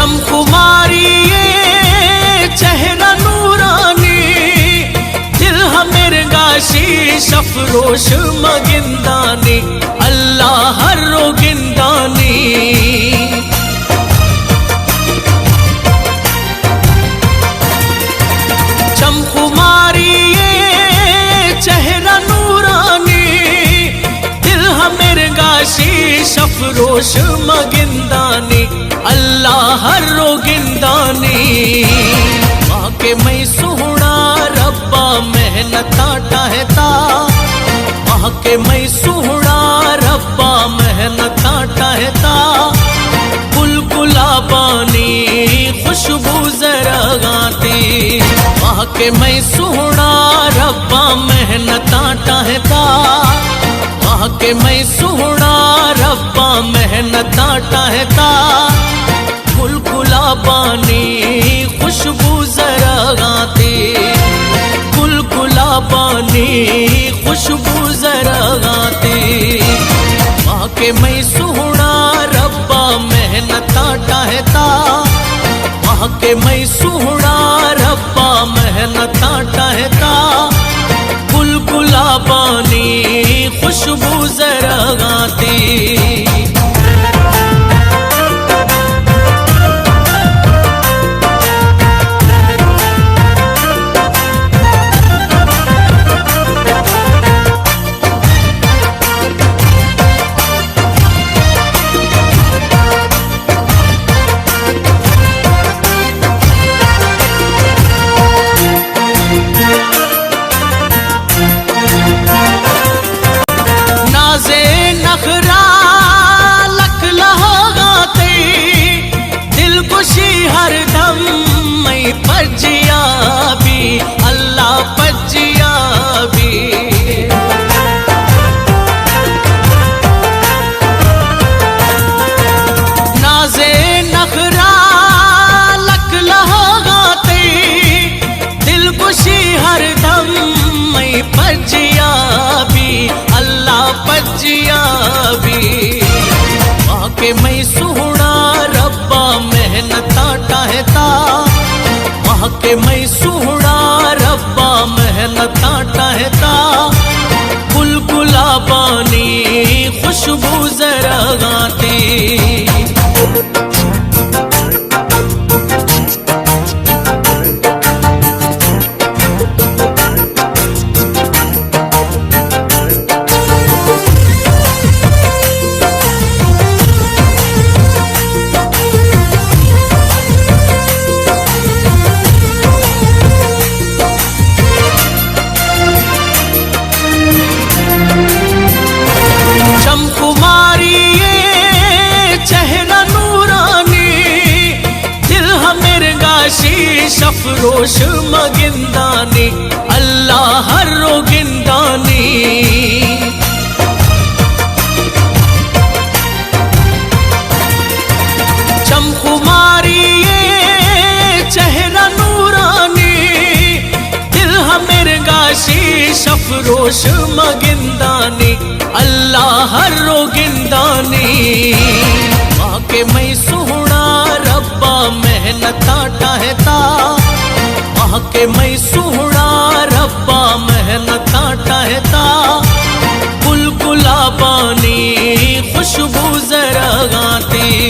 चमकुमारी चेहरा नूरानी, दिल हमेर गाशी शफरोश मगिंदानी, अल्लाह हर रोगिंदानी। चमकुमारी चेहरा नूरानी, दिल हमेर गाशी शफरोश मगिंदानी, अल्लाह हर रोगिंदानी। माँ के मैं सुहना रब्बा मेहनत टाहता, माँ के मैं सुहना रब्बा मेहनत टाहता, गुलगुलाबानी खुशबू जरा गाती। माँ के मैं सुहना रब्बा मेहनत टाहता, माँ के मैं सुहना रब्बा मेहनत टाहता, गुलगुलाबानी खुशबू जरा गाती, गुलगुलाबानी खुशबू जरा गाती। माँ के मैं सुहना रब्बा मेहनत टाहता, माँ के मैं सुहना रब्बा मेहनत टाहता, गुलगुलाबानी खुशबू जरा गाती। नखरा लख लगाते, दिल खुशी हर दम मैं पजिया भी, अल्लाह पजिया भी। नाजे नखरा लख लगाते, दिल खुशी हर दम मैं पजिया भी, अल्लाह पजिया भी। माँ के मैं सुहना रब्बा मेहनत टाहता, माँ के मैं सुहना रब्बा मेहनत टाहता, गुलगुलाबानी खुशबू जरा गाती। चमकुमारी चेहरा नूरानी, दिल हमेर गाशी शफरोश मगिंदानी, अल्लाह हर रोगिंदानी। चमकुमारी चेहरा नूरानी, दिल हमेर गाशी शफरोश मगिंदानी, अल्लाह हर रोगिंदानी। माँ के मैं सुहना रब्बा मेहनत टाहता, माँ के मैं सुहना